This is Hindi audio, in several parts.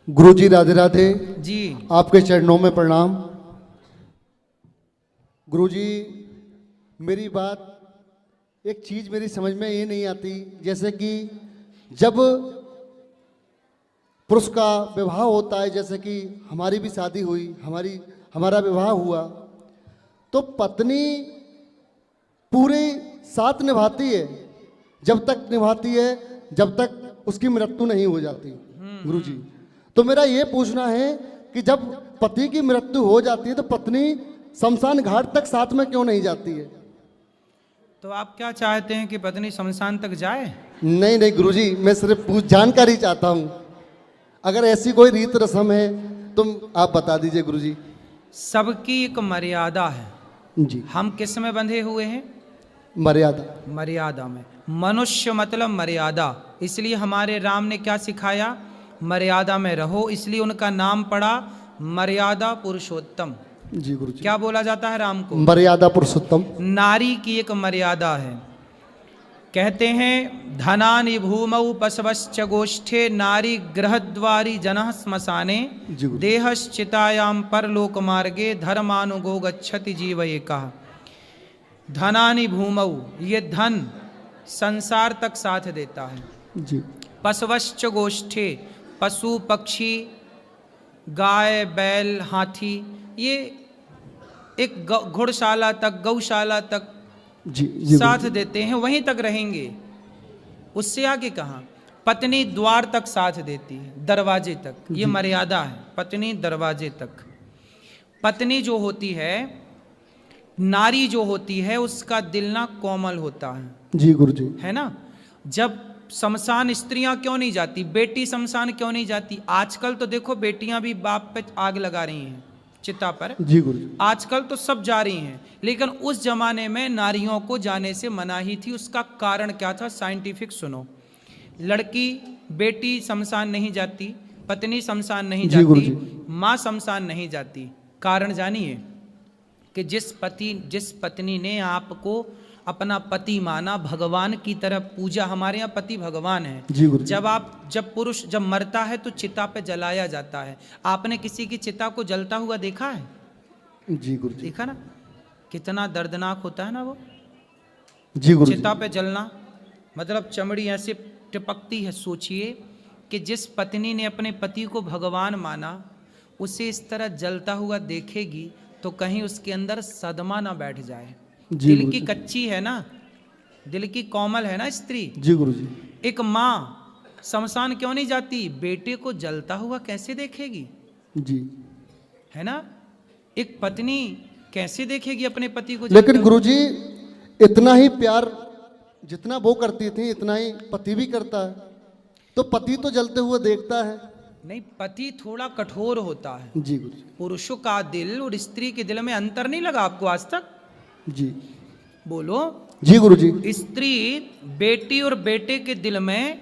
गुरुजी राधे राधे जी। आपके चरणों में प्रणाम। गुरुजी मेरी बात, एक चीज मेरी समझ में ये नहीं आती, जैसे कि जब पुरुष का विवाह होता है, जैसे कि हमारी भी शादी हुई, हमारा विवाह हुआ, तो पत्नी पूरे साथ निभाती है, जब तक निभाती है जब तक उसकी मृत्यु नहीं हो जाती। गुरुजी, तो मेरा ये पूछना है कि जब पति की मृत्यु हो जाती है तो पत्नी शमशान घाट तक साथ में क्यों नहीं जाती है? तो आप क्या चाहते हैं कि पत्नी शमशान तक जाए? नहीं नहीं गुरुजी, मैं सिर्फ जानकारी चाहता हूँ। अगर ऐसी कोई रीत रस्म है तो आप बता दीजिए गुरुजी। सबकी एक मर्यादा है जी। हम किस में बंधे हुए हैं? मर्यादा। मर्यादा में। मनुष्य मतलब मर्यादा, इसलिए हमारे राम ने क्या सिखाया? मर्यादा में रहो, इसलिए उनका नाम पड़ा मर्यादा पुरुषोत्तम। जी गुरुजी। क्या बोला जाता है राम को? मर्यादा पुरुषोत्तम। नारी की एक मर्यादा है। कहते हैं धनानि भूमौ पशवश्च गोष्ठे नारी गृहद्वारी जनः श्मशाने देहश्चितायां परलोक मार्गे धर्मानुगो गच्छति जीव एकः। धनानि भूमौ, ये धन संसार तक साथ देता है। जी। पशवश्च गोष्ठे, पशु पक्षी गाय बैल हाथी, ये एक घुड़शाला तक गौशाला तक जी, जी साथ देते हैं, वहीं तक रहेंगे। उससे आगे कहाँ? पत्नी द्वार तक साथ देती है, दरवाजे तक, ये मर्यादा है। पत्नी दरवाजे तक। पत्नी जो होती है, नारी जो होती है, उसका दिल ना कोमल होता है। जी गुरुजी। है ना? जब शमशान स्त्रियां क्यों नहीं जाती, बेटी शमशान क्यों नहीं जाती? आजकल तो देखो बेटियां भी बाप पे आग लगा रही हैं, चिता पर। जी गुरुजी। आजकल तो सब जा रही हैं, लेकिन उस जमाने में नारियों को जाने से मनाही थी। उसका कारण क्या था? साइंटिफिक सुनो। लड़की बेटी शमशान नहीं जाती, पत्नी शमशान नहीं जाती, माँ शमशान नहीं जाती। कारण जानिए कि जिस पत्नी ने आपको अपना पति माना, भगवान की तरह पूजा, हमारे यहाँ पति भगवान है। जब पुरुष जब मरता है तो चिता पे जलाया जाता है। आपने किसी की चिता को जलता हुआ देखा है? जी गुरुजी। देखा ना? कितना दर्दनाक होता है ना वो। जी गुरुजी। चिता पे जलना मतलब चमड़ी ऐसे टिपकती है। सोचिए कि जिस पत्नी ने अपने पति को भगवान माना, उसे इस तरह जलता हुआ देखेगी तो कहीं उसके अंदर सदमा ना बैठ जाए। दिल की कच्ची है ना, दिल की कोमल है ना स्त्री। जी गुरुजी। एक माँ शमशान क्यों नहीं जाती? बेटे को जलता हुआ कैसे देखेगी? जी, है ना? एक पत्नी कैसे देखेगी अपने पति को? लेकिन गुरुजी, इतना ही प्यार जितना वो करती थी इतना ही पति भी करता है, तो पति तो जलते हुए देखता है। नहीं, पति थोड़ा कठोर होता है। जी गुरुजी। पुरुषों का दिल और स्त्री के दिल में अंतर नहीं लगा आपको आज तक? जी बोलो। जी गुरुजी। स्त्री बेटी और बेटे के दिल में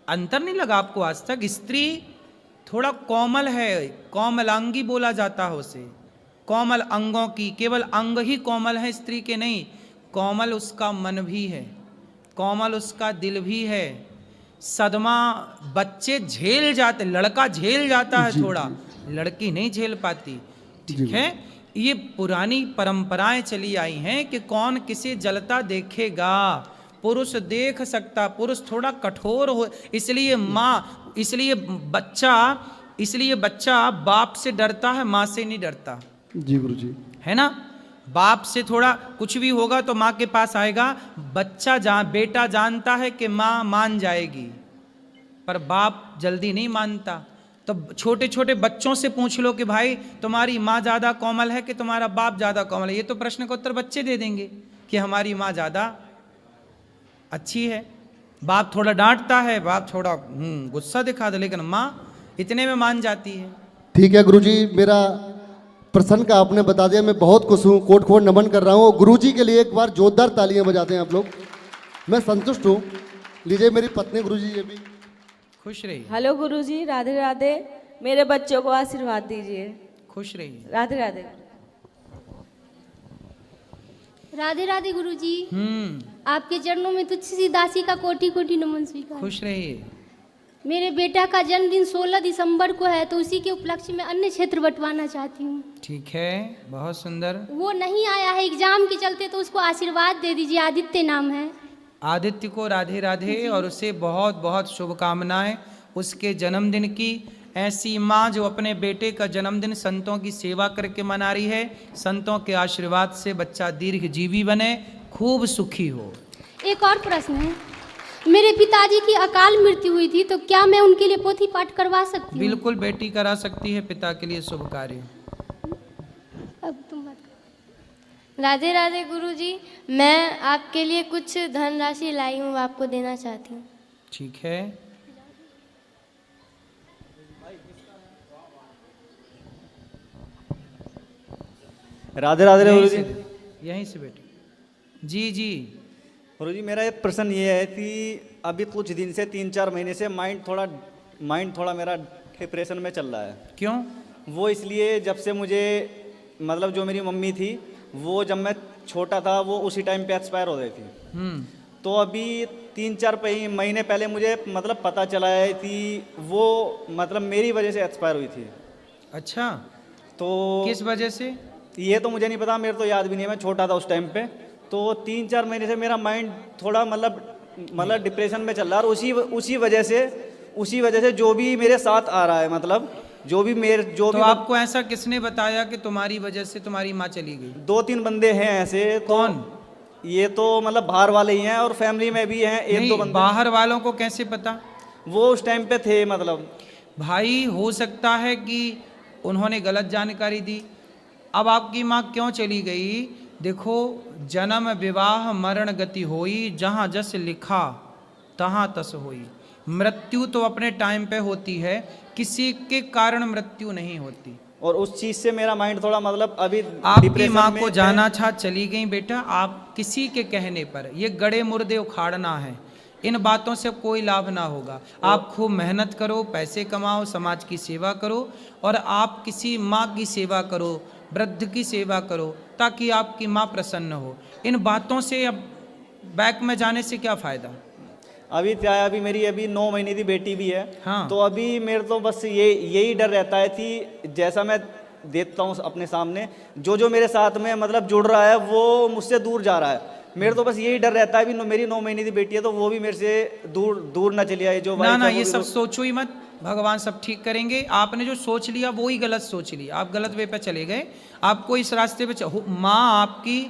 अंतर नहीं लगा आपको आज तक? स्त्री थोड़ा कोमल है, कोमलांगी बोला जाता है उसे। कोमल अंगों की, केवल अंग ही कोमल है स्त्री के नहीं, कोमल उसका मन भी है, कोमल उसका दिल भी है। सदमा बच्चे झेल जाते, लड़का झेल जाता है थोड़ा, लड़की नहीं झेल पाती। ठीक है, ये पुरानी परंपराएं चली आई हैं कि कौन किसे जलता देखेगा। पुरुष देख सकता, पुरुष थोड़ा कठोर हो, इसलिए माँ, इसलिए बच्चा बाप से डरता है, माँ से नहीं डरता। जी गुरुजी। है ना? बाप से थोड़ा कुछ भी होगा तो माँ के पास आएगा। बेटा जानता है कि माँ मान जाएगी, पर बाप जल्दी नहीं मानता। तो छोटे छोटे बच्चों से पूछ लो कि भाई तुम्हारी माँ ज़्यादा कोमल है कि तुम्हारा बाप ज़्यादा कोमल है, ये तो प्रश्न का उत्तर बच्चे दे देंगे कि हमारी माँ ज़्यादा अच्छी है। बाप थोड़ा डांटता है, बाप थोड़ा गुस्सा दिखा दे, लेकिन माँ इतने में मान जाती है। ठीक है गुरुजी, मेरा प्रश्न का आपने बता दिया, मैं बहुत खुश हूँ, कोट कोट नमन कर रहा हूँ। गुरुजी के लिए एक बार जोरदार तालियां बजाते हैं आप लोग, मैं संतुष्ट हूँ। लीजिए मेरी पत्नी गुरुजी, ये भी खुश रहिए। हेलो गुरुजी, राधे राधे। मेरे बच्चों को आशीर्वाद दीजिए। खुश रहिए। राधे राधे। राधे राधे गुरुजी। आपके चरणों में तुझ सी दासी का कोटि कोटि नमन स्वीकार। खुश रहिए। मेरे बेटा का जन्मदिन 16 दिसंबर को है, तो उसी के उपलक्ष्य में अन्य क्षेत्र बंटवाना चाहती हूँ। ठीक है, बहुत सुंदर। वो नहीं आया है एग्जाम के चलते, तो उसको आशीर्वाद दे दीजिए। आदित्य नाम है। आदित्य को राधे राधे और उसे बहुत बहुत शुभकामनाएं उसके जन्मदिन की। ऐसी माँ जो अपने बेटे का जन्मदिन संतों की सेवा करके मना रही है, संतों के आशीर्वाद से बच्चा दीर्घजीवी बने, खूब सुखी हो। एक और प्रश्न है, मेरे पिताजी की अकाल मृत्यु हुई थी, तो क्या मैं उनके लिए पोथी पाठ करवा सकती हूँ? बिल्कुल बेटी करा सकती है, पिता के लिए शुभ कार्य। अब तुम बात करो। राधे राधे गुरुजी, मैं आपके लिए कुछ धनराशि लाई हूँ, आपको देना चाहती हूँ। ठीक है, राधे राधे गुरु जी। यहीं से बेटी। जी जी गुरु जी, मेरा एक प्रश्न ये है कि अभी कुछ दिन से 3-4 महीने से माइंड थोड़ा मेरा डिप्रेशन में चल रहा है। क्यों? वो इसलिए जब से मुझे मतलब जो मेरी मम्मी थी वो जब मैं छोटा था वो उसी टाइम पे एक्सपायर हो गई थी। तो अभी 3-4 महीने पहले मुझे मतलब पता चला है कि वो मतलब मेरी वजह से एक्सपायर हुई थी। अच्छा, तो किस वजह से? ये तो मुझे नहीं पता, मेरे तो याद भी नहीं है, मैं छोटा था उस टाइम पे। तो 3-4 महीने से मेरा माइंड थोड़ा मतलब डिप्रेशन में चल रहा है। और उसी वजह से जो भी मेरे साथ आ रहा है, मतलब तो आपको ऐसा किसने बताया कि तुम्हारी वजह से तुम्हारी माँ चली गई? 2-3 बंदे हैं ऐसे। कौन? ये तो मतलब बाहर वाले ही हैं और फैमिली में भी हैं 1-2 बंदे। बाहर वालों को कैसे पता? वो उस टाइम पे थे। मतलब भाई हो सकता है कि उन्होंने गलत जानकारी दी। अब आपकी माँ क्यों चली गई? देखो, जन्म विवाह मरण गति होई, जहाँ जस लिखा तहाँ तस होई। मृत्यु तो अपने टाइम पे होती है, किसी के कारण मृत्यु नहीं होती। और उस चीज से मेरा माइंड थोड़ा मतलब अभी आपकी माँ को जाना था, चली गई बेटा। आप किसी के कहने पर ये गड़े मुर्दे उखाड़ना है, इन बातों से कोई लाभ ना होगा। आप खूब मेहनत करो, पैसे कमाओ, समाज की सेवा करो और आप किसी माँ की सेवा करो, वृद्ध की सेवा करो, ताकि आपकी माँ प्रसन्न हो। इन बातों से अब बैक में जाने से क्या फायदा? अभी क्या है, अभी मेरी 9 महीने की बेटी भी है। हाँ। तो अभी मेरे तो बस यही डर रहता है कि जैसा मैं देखता हूँ अपने सामने, जो मेरे साथ में मतलब जुड़ रहा है वो मुझसे दूर जा रहा है। मेरे तो बस यही डर रहता है, भी मेरी 9 महीने की बेटी है तो वो भी मेरे से दूर ना चली आए। जो ना ये सब सोचो ही मत, भगवान सब ठीक करेंगे। आपने जो सोच लिया वो ही गलत सोच लिया, आप गलत वे पे चले गए। आपको इस रास्ते पे माँ आपकी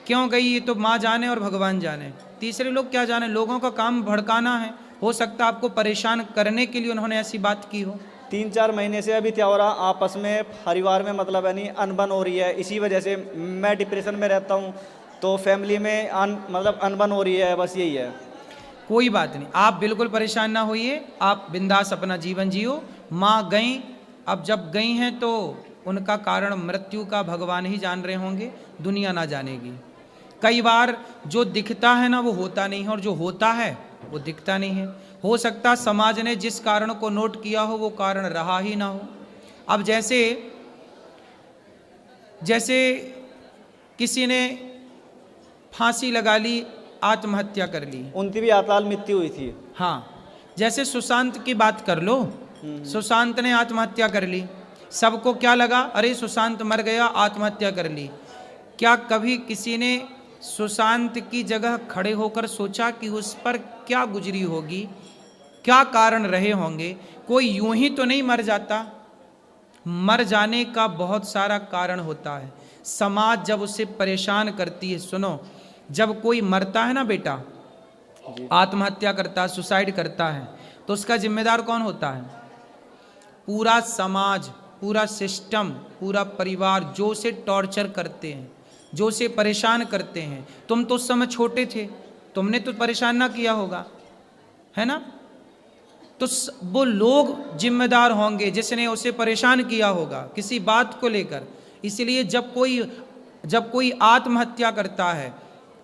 क्यों गई ये तो माँ जाने और भगवान जाने, तीसरे लोग क्या जाने। लोगों का काम भड़काना है, हो सकता है आपको परेशान करने के लिए उन्होंने ऐसी बात की हो। 3-4 महीने से अभी क्या हो रहा, आपस में परिवार में मतलब यानी अनबन हो रही है। इसी वजह से मैं डिप्रेशन में रहता हूँ, तो फैमिली में अनबन हो रही है। बस यही है। कोई बात नहीं, आप बिल्कुल परेशान ना होइए, आप बिंदास अपना जीवन जियो। माँ गई, अब जब गई हैं तो उनका कारण मृत्यु का भगवान ही जान रहे होंगे, दुनिया ना जानेगी। कई बार जो दिखता है ना वो होता नहीं है, और जो होता है वो दिखता नहीं है। हो सकता समाज ने जिस कारण को नोट किया हो वो कारण रहा ही ना हो। अब जैसे किसी ने फांसी लगा ली, आत्महत्या कर ली, उनकी भी अकाल मृत्यु हुई थी। हाँ, जैसे सुशांत की बात कर लो, सुशांत ने आत्महत्या कर ली। सबको क्या लगा, अरे सुशांत मर गया, आत्महत्या कर ली। क्या कभी किसी ने सुशांत की जगह खड़े होकर सोचा कि उस पर क्या गुजरी होगी, क्या कारण रहे होंगे? कोई यूं ही तो नहीं मर जाता, मर जाने का बहुत सारा कारण होता है। समाज जब उसे परेशान करती है, सुनो, जब कोई मरता है ना बेटा, आत्महत्या करता है, सुसाइड करता है, तो उसका जिम्मेदार कौन होता है? पूरा समाज, पूरा सिस्टम, पूरा परिवार, जो उसे टॉर्चर करते हैं, जो उसे परेशान करते हैं। तुम तो उस समय छोटे थे, तुमने तो परेशान ना किया होगा, है ना? तो वो लोग जिम्मेदार होंगे जिसने उसे परेशान किया होगा किसी बात को लेकर। इसलिए जब कोई आत्महत्या करता है,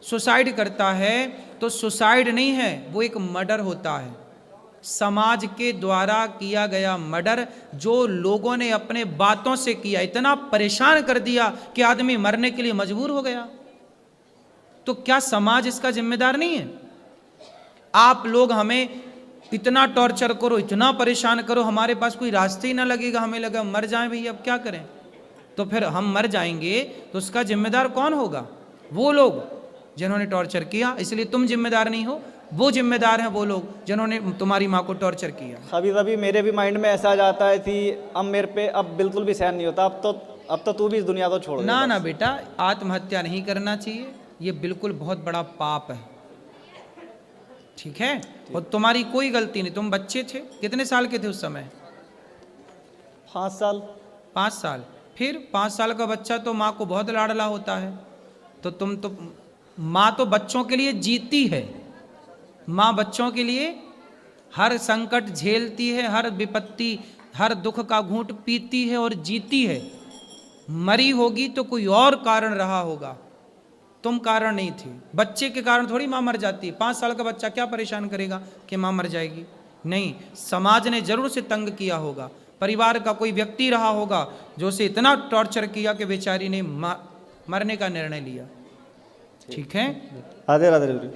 सुसाइड करता है, तो सुसाइड नहीं है, वो एक मर्डर होता है, समाज के द्वारा किया गया मर्डर, जो लोगों ने अपने बातों से किया, इतना परेशान कर दिया कि आदमी मरने के लिए मजबूर हो गया। तो क्या समाज इसका जिम्मेदार नहीं है? आप लोग हमें इतना टॉर्चर करो, इतना परेशान करो, हमारे पास कोई रास्ते ही ना लगेगा, हमें लगा मर जाएं भैया, अब क्या करें। तो फिर हम मर जाएंगे तो उसका जिम्मेदार कौन होगा? वो लोग जिन्होंने टॉर्चर किया। इसलिए तुम जिम्मेदार नहीं हो, वो जिम्मेदार हैं वो लोग जिन्होंने तुम्हारी माँ को टॉर्चर किया। कभी कभी मेरे भी माइंड में ऐसा आ जाता है कि अब मेरे पे अब बिल्कुल भी सहन नहीं होता, अब तो तू भी इस दुनिया को छोड़ दे। ना ना बेटा, आत्महत्या नहीं करना चाहिए, ये बिल्कुल बहुत बड़ा पाप है, ठीक है। और तुम्हारी कोई गलती नहीं, तुम बच्चे थे, कितने साल के थे उस समय? 5 साल। 5 साल। फिर 5 साल का बच्चा तो माँ को बहुत लाडला होता है, तो तुम तो, माँ तो बच्चों के लिए जीती है, माँ बच्चों के लिए हर संकट झेलती है, हर विपत्ति, हर दुख का घूंट पीती है और जीती है। मरी होगी तो कोई और कारण रहा होगा, तुम कारण नहीं थी। बच्चे के कारण थोड़ी माँ मर जाती है। 5 साल का बच्चा क्या परेशान करेगा कि माँ मर जाएगी? नहीं, समाज ने जरूर से तंग किया होगा, परिवार का कोई व्यक्ति रहा होगा जो उसे इतना टॉर्चर किया कि बेचारी ने मरने का निर्णय लिया, ठीक है। राधे राधे गुरु।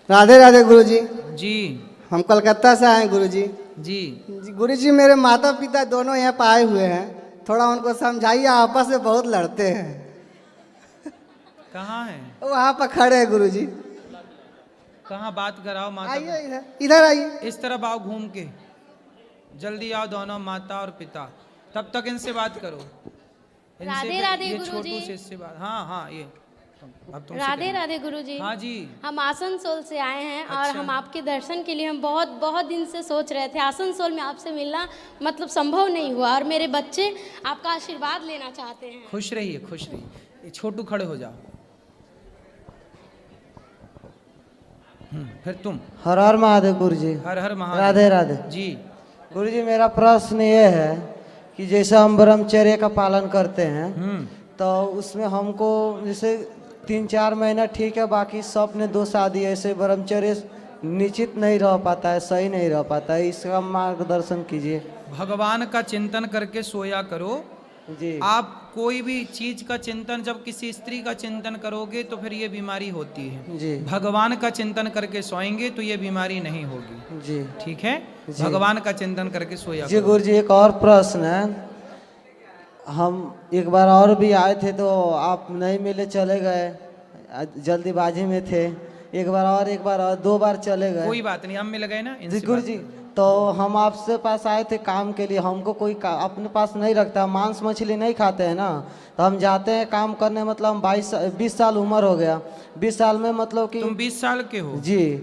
राधे राधे गुरुजी। जी हम कलकत्ता से आए हैं गुरुजी। जी गुरुजी, मेरे माता पिता दोनों यहाँ पे आए हुए हैं, थोड़ा उनको समझाइए, आपस में बहुत लड़ते हैं। कहाँ है? वहाँ पर खड़े हैं गुरुजी। कहाँ? बात कराओ माता। आइए इधर, इधर आइए। इस तरफ आओ घूम के, जल्दी आओ दोनों, माता और पिता। तब तक इनसे बात करो। राधे राधे ये गुरुजी। छोटू से इससे बात। हाँ हाँ, ये अब तुमसे राधे करें। राधे गुरुजी। हाँ जी। हम आसनसोल से आए हैं और अच्छा। हम आपके दर्शन के लिए हम बहुत बहुत दिन से सोच रहे थे। आसनसोल में आपसे मिलना मतलब संभव नहीं हुआ, और मेरे बच्चे आपका आशीर्वाद लेना चाहते हैं। खुश रहिए, खुश रहिए। ये छोटू खड़े हो जाओ। फिर तुम। हर हर महादेव गुरुजी। हर हर महादेव। राधे राधे जी। गुरुजी, मेरा प्रश्न ये है कि जैसे हम ब्रह्मचर्य का पालन करते हैं, तो उसमें हमको जैसे 3-4 महीना ठीक है, बाकी सपने 2 शादी ऐसे ब्रह्मचर्य निश्चित नहीं रह पाता है, सही नहीं रह पाता है, इसका मार्गदर्शन कीजिए। भगवान का चिंतन करके सोया करो जी। आप। कोई भी चीज का चिंतन, जब किसी स्त्री का चिंतन करोगे तो फिर ये बीमारी होती है जी। भगवान का चिंतन करके सोएंगे तो ये बीमारी नहीं होगी, जी ठीक है। जी। भगवान का चिंतन करके सोया जी करो। गुरुजी, एक और प्रश्न है। हम एक बार और भी आए थे तो आप नहीं मिले, चले गए, जल्दीबाजी में थे। एक बार और 2 बार चले गए। कोई बात नहीं, हम मिल गए ना जी इनसे गुरुजी, तो हम आपसे पास आए थे काम के लिए। हमको कोई अपने पास नहीं रखता, मांस मछली नहीं खाते हैं ना, तो हम जाते हैं काम करने। मतलब हम 20 साल उम्र हो गया। 20 साल में मतलब कि तुम 20 साल के हो? जी।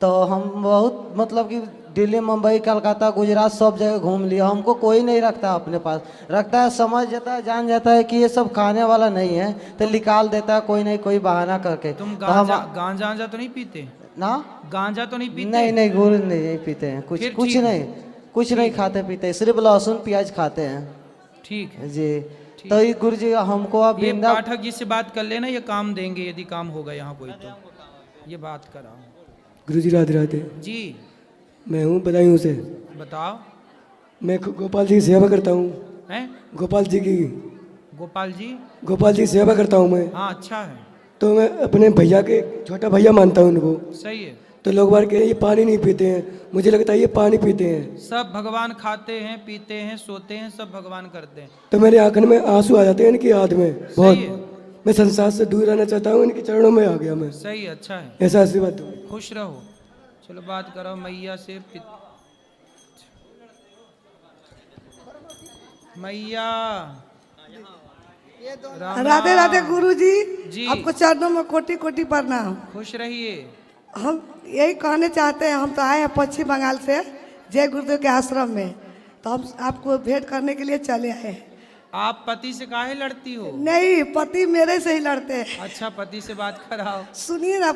तो हम बहुत मतलब कि दिल्ली, मुंबई, कलकत्ता, गुजरात सब जगह घूम लिया। हमको कोई नहीं रखता अपने पास। रखता है, समझ जाता है, जान जाता है कि ये सब खाने वाला नहीं है, तो निकाल देता है कोई नहीं कोई बहाना करके। तुम तो हम गांजा तो नहीं पीते ना? गांजा तो नहीं पीते? नहीं गुरु, नहीं पीते हैं, कुछ नहीं खाते पीते, सिर्फ लहसुन प्याज खाते हैं। ठीक है जी। तो ये गुरु जी, हमको अब ये पाठक जी से बात कर लेना, ये काम देंगे यदि काम होगा यहाँ कोई तो। ये बात कराओ। गुरुजी राधे राधे। जी। मैं हूँ बदायूं से। बताओ। मैं गोपाल जी की सेवा करता हूँ। हैं? गोपाल जी की। गोपाल जी सेवा करता हूँ मैं। हाँ, अच्छा है। तो मैं अपने भैया के छोटा भैया मानता हूँ उनको। सही है। तो लोग बार कह रहे ये पानी नहीं पीते हैं, मुझे लगता है ये पानी पीते हैं। सब भगवान खाते हैं, पीते हैं, सोते हैं, सब भगवान करते हैं। तो मेरे आंखों में आंसू आ जाते हैं इनकी याद में बहुत। सही है। मैं संसार से दूर रहना चाहता हूँ, इनके चरणों में आ गया मैं। सही है, अच्छा है। ऐसा आशीर्वाद दो। खुश रहो। चलो बात करो मैया से। मैया। राधे राधे गुरुजी। जी। आपको चरणों में कोटि कोटि प्रणाम। खुश रहिए। हम यही कहने चाहते हैं, हम तो आए हैं पश्चिम बंगाल से जय गुरुदेव के आश्रम में, तो हम आपको भेंट करने के लिए चले आए हैं। आप पति से काहे लड़ती हो? नहीं, पति मेरे से ही लड़ते हैं। अच्छा, पति से बात कराओ। सुनिए ना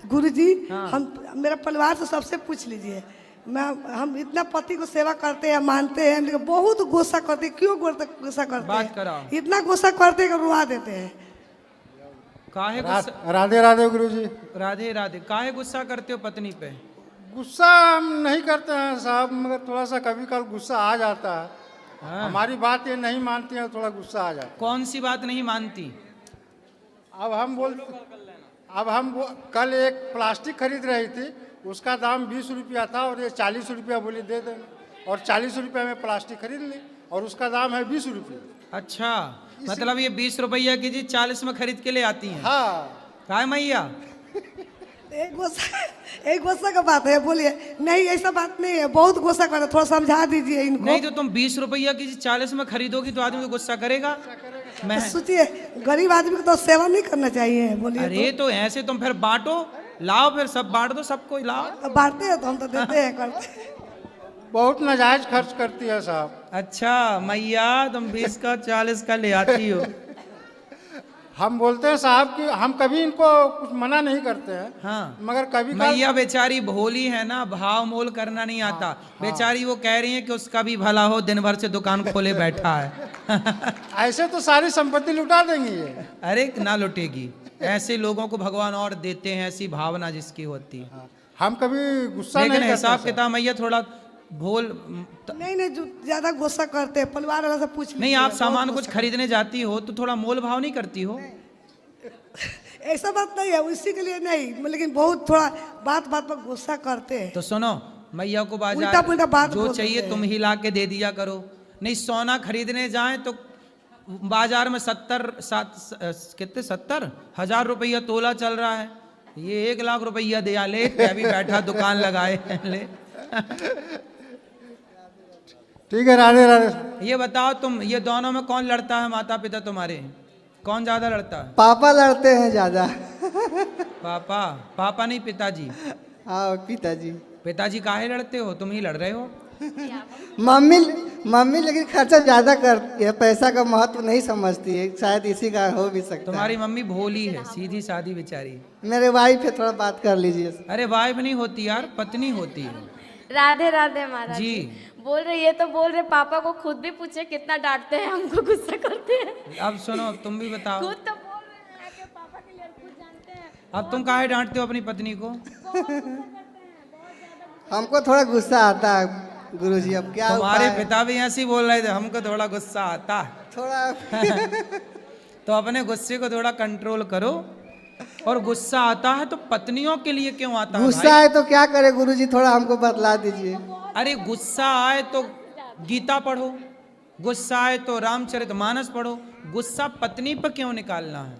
गुरुजी, हाँ। हम मेरा परिवार से सबसे पूछ लीजिए। हम इतना पति को सेवा करते हैं, मानते हैं, लेकिन बहुत गुस्सा करते हैं। क्यों गुस्सा करते बात हैं? कराओ। इतना गुस्सा करते हैं कि रुआ देते हैं। काहे गुस्सा? राधे राधे गुरुजी। राधे राधे। काहे गुस्सा करते हो पत्नी पे? गुस्सा हम नहीं करते हैं साहब, मगर थोड़ा सा कभी कल गुस्सा आ जाता है। हाँ। हमारी बात ये नहीं मानती है, थोड़ा गुस्सा आ जाता है। कौन सी बात नहीं मानती? अब हम कल एक प्लास्टिक खरीद रही थी, उसका दाम 20 रुपया था और ये 40 रुपया बोली दे देना, और 40 रुपया में प्लास्टिक खरीद ली और उसका दाम है 20 रुपया। अच्छा, मतलब ये 20 रुपया की चीज 40 में खरीद के ले आती हैं। हाँ, काय मैया, एक गुस्सा का बात है, बोलिए। नहीं ऐसा बात नहीं है, बहुत गुस्सा कर रहे, थोड़ा समझा दीजिए इनको। नहीं तो तुम 20 रुपया की चीज 40 में खरीदोगी तो आदमी तो गुस्सा करेगा। मैं सोचिए, गरीब आदमी को तो सेवा नहीं करना चाहिए, बोलिए। अरे तो ऐसे तुम फिर बांटो, लाओ, फिर सब बांट दो, सबको लाओ। बांटते हैं तो हम तो देते हैं, करते हैं। बहुत नाजायज खर्च करती है साहब। अच्छा मैया, तुम 20 का 40 का ले आती हो। हम बोलते हैं साहब कि हम कभी इनको कुछ मना नहीं करते हैं। हाँ, मगर कभी मैया बेचारी भोली है ना, भाव मोल करना नहीं आता। बेचारी वो कह रही है कि उसका भी भला हो, दिन भर से दुकान खोले बैठा है। ऐसे तो सारी संपत्ति लुटा देंगी ये। अरे ना लुटेगी, ऐसे लोगों को भगवान और देते हैं, ऐसी भावना जिसकी होती है। हम कभी गुस्सा लेकिन नहीं हिसाब करते। किताब मैया थोड़ा भोल नहीं जो ज्यादा गुस्सा करते हैं, परिवार वाला से पूछ नहीं। आप सामान कुछ खरीदने जाती हो तो थोड़ा मोल भाव नहीं करती हो? ऐसा बात नहीं है, उसी के लिए नहीं, लेकिन बहुत थोड़ा बात बात पर गुस्सा करते हैं। तो सुनो, मैया को उल्टा पुल्टा बाजार बात जो बोलते चाहिए हैं। तुम ही ला के दे दिया करो। नहीं, सोना खरीदने जाएं तो बाजार में 70,000 रुपया तोला चल रहा है, ये 1 लाख रुपया दिया ले, अभी बैठा दुकान लगाए ले। ठीक है, राधे राधे। ये बताओ तुम, ये दोनों में कौन लड़ता है? माता पिता तुम्हारे कौन ज्यादा लड़ता है? पापा लड़ते हैं ज्यादा। पापा नहीं, पिताजी। हाँ, पिताजी। पिताजी काहे लड़ते हो? तुम ही लड़ रहे हो। मम्मी लेकिन खर्चा ज्यादा करती है, पैसा का महत्व नहीं समझती है, शायद इसी का हो भी सकता है। तुम्हारी मम्मी भोली है, सीधी सादी बेचारी। मेरे वाइफ है, थोड़ा बात कर लीजिए। अरे वाइफ नहीं होती यार, पत्नी होती है। राधे राधे महाराज जी। बोल रहे, ये तो बोल रहे पापा को खुद भी पूछे कितना डांटते हैं, हमको गुस्सा करते हैं। अब सुनो, तुम भी बताओ। खुद तो बोल रहे हैं कि पापा के लिए खुद जानते हैं। अब तुम काहे डांटते हो अपनी पत्नी को? हमको थोड़ा गुस्सा आता है गुरुजी, अब क्या तुम्हारे पिता भी ऐसे ही बोल रहे थे, हमको थोड़ा गुस्सा आता है थोड़ा। तो अपने गुस्से को थोड़ा कंट्रोल करो। और गुस्सा आता है तो पत्नियों के लिए क्यों आता है? गुस्सा है तो क्या करे गुरुजी, थोड़ा हमको बतला दीजिए। अरे गुस्सा आए तो गीता पढ़ो, गुस्सा आए तो रामचरितमानस पढ़ो। गुस्सा पत्नी पर क्यों निकालना है?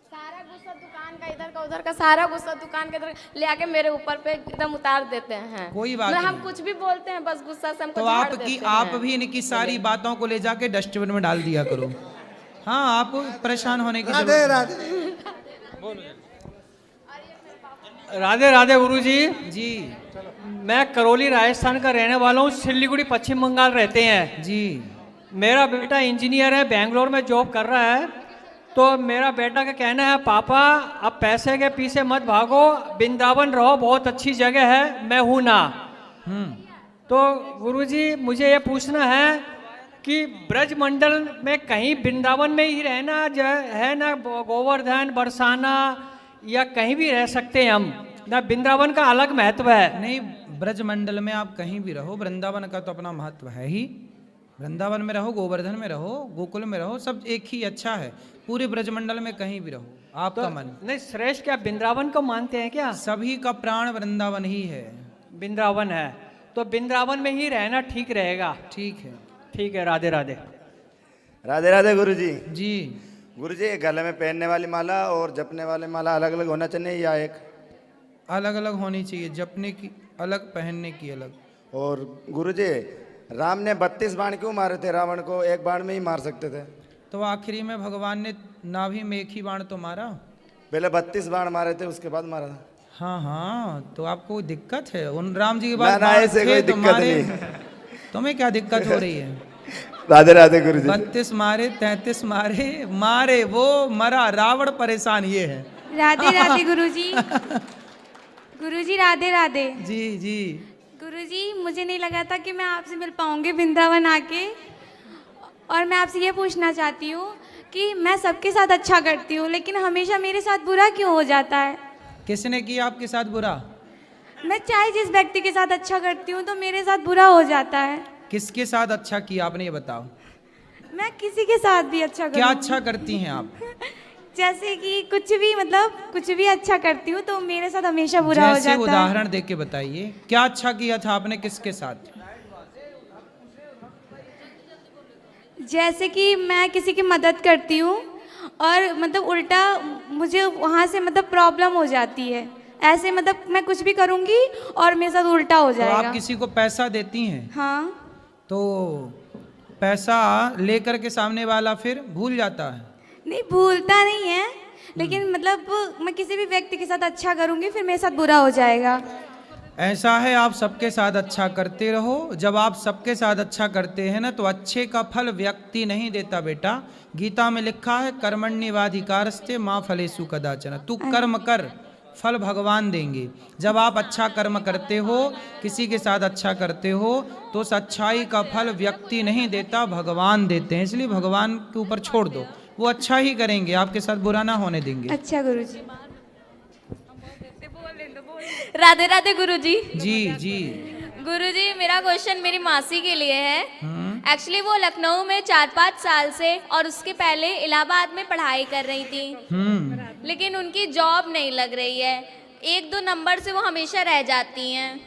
सारा गुस्सा दुकान का, इधर का उधर का सारा गुस्सा दुकान के इधर ले आके मेरे ऊपर पे एकदम उतार देते हैं। कोई बात हम नहीं। कुछ भी बोलते हैं बस गुस्सा से हमको तो झाड़ देते हैं। आप भी इनकी सारी बातों को ले जाके डस्टबिन में डाल दिया करो। हाँ, आप परेशान होने की राधे राधे। राधे राधे गुरुजी। जी, मैं करौली राजस्थान का रहने वाला हूँ, सिलीगुड़ी पश्चिम बंगाल रहते हैं जी। मेरा बेटा इंजीनियर है, बेंगलोर में जॉब कर रहा है। तो मेरा बेटा का कहना है, पापा अब पैसे के पीछे मत भागो, वृंदावन रहो, बहुत अच्छी जगह है, मैं हूँ ना। तो गुरुजी मुझे ये पूछना है कि ब्रजमंडल में कहीं वृंदावन में ही रहना है ना, गोवर्धन बरसाना या कहीं भी रह सकते हैं हम ना? वृंदावन का अलग महत्व है। नहीं, ब्रजमंडल में आप कहीं भी रहो, वृंदावन का तो अपना महत्व है ही। वृंदावन में रहो, गोवर्धन में रहो, गोकुल में रहो, सब एक ही अच्छा है। पूरे ब्रजमंडल में कहीं भी रहो, आपका तो मन। नहीं, श्रेष्ठ क्या वृंदावन को मानते हैं क्या? सभी का प्राण वृंदावन ही है। वृंदावन है तो वृंदावन में ही रहना ठीक रहेगा। ठीक है, ठीक है। राधे राधे। राधे राधे गुरुजी। जी गुरुजी, गले में पहनने वाली माला और जपने वाली माला अलग अलग होना चाहिए या एक? अलग अलग होनी चाहिए, जपने की अलग, पहनने की अलग। और गुरुजी, राम ने 32 बाण क्यों मारे थे? रावण को एक बाण में ही मार सकते थे। तो आखिरी में भगवान ने नाभि में एक ही बाण तो मारा। पहले 32 बाण मारे थे, उसके बाद मारा था। हाँ हाँ, तो आपको दिक्कत है उन राम जी के बाद? ना, ऐसे कोई दिक्कत नहीं। तुम्हें क्या दिक्कत हो रही है? राधे राधे गुरुजी। 32 मारे, 33 मारे वो मरा, रावण परेशान, ये है। राधे राधे गुरुजी। गुरुजी राधे राधे। जी जी। गुरुजी, मुझे नहीं लगा था कि मैं आपसे मिल पाऊंगी वृंदावन आके, और मैं आपसे ये पूछना चाहती हूँ कि मैं सबके साथ अच्छा करती हूँ, लेकिन हमेशा मेरे साथ बुरा क्यों हो जाता है? किसने किया आपके साथ बुरा? मैं चाहे जिस व्यक्ति के साथ अच्छा करती हूँ तो मेरे साथ बुरा हो जाता है। किसके साथ अच्छा किया आपने, ये बताओ। मैं किसी के साथ भी अच्छा क्या अच्छा करती हैं आप? जैसे कि कुछ भी मतलब कुछ भी अच्छा करती हूँ तो मेरे साथ हमेशा बुरा हो जैसे जाता है। उदाहरण देके बताइए, क्या अच्छा किया था आपने, किसके साथ? जैसे कि मैं किसी की मदद करती हूँ और मतलब उल्टा मुझे वहाँ से मतलब प्रॉब्लम हो जाती है। ऐसे मतलब मैं कुछ भी करूँगी और मेरे साथ उल्टा हो तो जाएगा। आप किसी को पैसा देती हैं, हाँ, तो पैसा लेकर के सामने वाला फिर भूल जाता है? नहीं भूलता नहीं है, लेकिन मतलब मैं किसी भी व्यक्ति के साथ अच्छा करूँगी फिर मेरे साथ बुरा हो जाएगा। ऐसा है, आप सबके साथ अच्छा करते रहो। जब आप सबके साथ अच्छा करते हैं ना, तो अच्छे का फल व्यक्ति नहीं देता बेटा। गीता में लिखा है कर्मण्येवाधिकारस्ते माँ फलेषु कदाचन। तू कर्म कर, फल भगवान देंगे। जब आप अच्छा कर्म करते हो, किसी के साथ अच्छा करते हो, तो उस अच्छाई का फल व्यक्ति नहीं देता, भगवान देते हैं। इसलिए भगवान के ऊपर छोड़ दो, वो अच्छा ही करेंगे, आपके साथ बुरा ना होने देंगे। अच्छा गुरुजी। राधे राधे गुरुजी। जी जी। गुरुजी, मेरा क्वेश्चन मेरी मासी के लिए है। एक्चुअली वो लखनऊ में 4-5 साल से और उसके पहले इलाहाबाद में पढ़ाई कर रही थी, लेकिन उनकी जॉब नहीं लग रही है। 1-2 नंबर से वो हमेशा रह जाती हैं।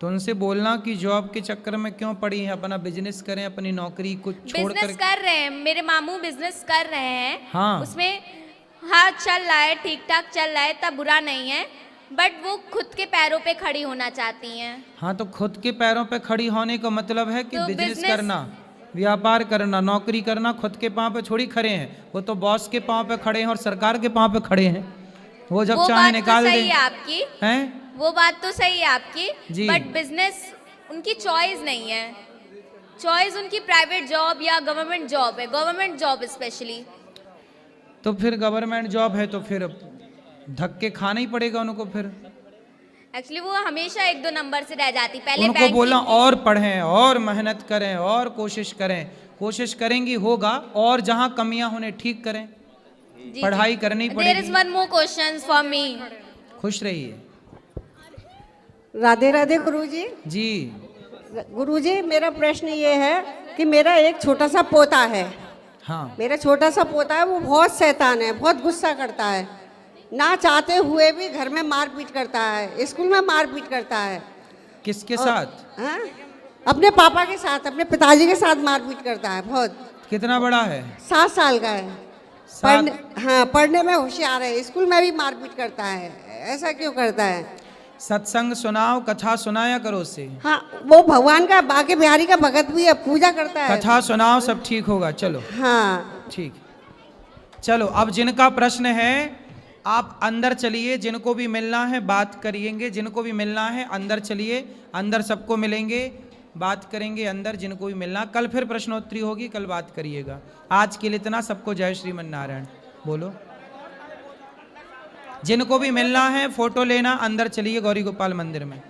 तो उनसे बोलना कि जॉब के चक्कर में क्यों पड़ी है, अपना बिजनेस करें, अपनी नौकरी को छोड़ बिजनेस कर। कर रहे हैं, मेरे मामू बिजनेस कर रहे हैं। हाँ। उसमें हाँ चल रहा है, ठीक ठाक चल रहा है, तब बुरा नहीं है, बट वो खुद के पैरों पे खड़ी होना चाहती हैं। हाँ, तो खुद के पैरों पे खड़ी होने का मतलब है कि तो बिजनेस करना, व्यापार करना, नौकरी करना। खुद के पांव पे छोड़ी खड़े हैं, वो तो बॉस के पांव पे खड़े हैं और सरकार के पांव पे खड़े हैं। वो जब चाहे निकाल तो दे। सही है आपकी, हैं? वो बात तो सही है आपकी, जी। बट बिजनेस उनकी चॉइस नहीं है। चॉइस उनकी प्राइवेट जॉब या गवर्नमेंट जॉब है, गवर्नमेंट जॉब स्पेशली। तो फिर गवर्नमेंट जॉब है तो फिर धक्के खाना ही पड़ेगा उनको। फिर एक्चुअली वो हमेशा 1-2 नंबर से रह जाती। पहले उनको बैंक बोलना की- और पढ़ें और मेहनत करें और कोशिश करें। कोशिश करेंगी होगा, और जहाँ कमियां होने ठीक करें। जी, पढ़ाई करनी There पड़ेगी। is one more question for me. खुश रहिए। राधे राधे गुरुजी। जी गुरुजी, मेरा प्रश्न ये है कि मेरा एक छोटा सा पोता है। हाँ। मेरा छोटा सा पोता है, वो बहुत शैतान है, बहुत गुस्सा करता है, ना चाहते हुए भी घर में मारपीट करता है, स्कूल में मारपीट करता है। किसके साथ? हाँ? अपने पापा के साथ, अपने पिताजी के साथ मारपीट करता है बहुत। कितना बड़ा है? 7 साल का है। हाँ, पढ़ने में होशियार है, स्कूल में भी मारपीट करता है। ऐसा क्यों करता है? सत्संग सुनाओ, कथा सुनाया करो उससे। हाँ, वो भगवान का बाके बिहारी का भगत भी है, पूजा करता है। कथा सुनाओ, सब ठीक होगा। चलो। हाँ ठीक। चलो, अब जिनका प्रश्न है आप अंदर चलिए, जिनको भी मिलना है बात करिएंगे, जिनको भी मिलना है अंदर चलिए, अंदर सबको मिलेंगे, बात करेंगे अंदर जिनको भी मिलना। कल फिर प्रश्नोत्तरी होगी, कल बात करिएगा। आज के लिए इतना। सबको जय श्रीमन नारायण बोलो। जिनको भी मिलना है फोटो लेना, अंदर चलिए गौरी गोपाल मंदिर में।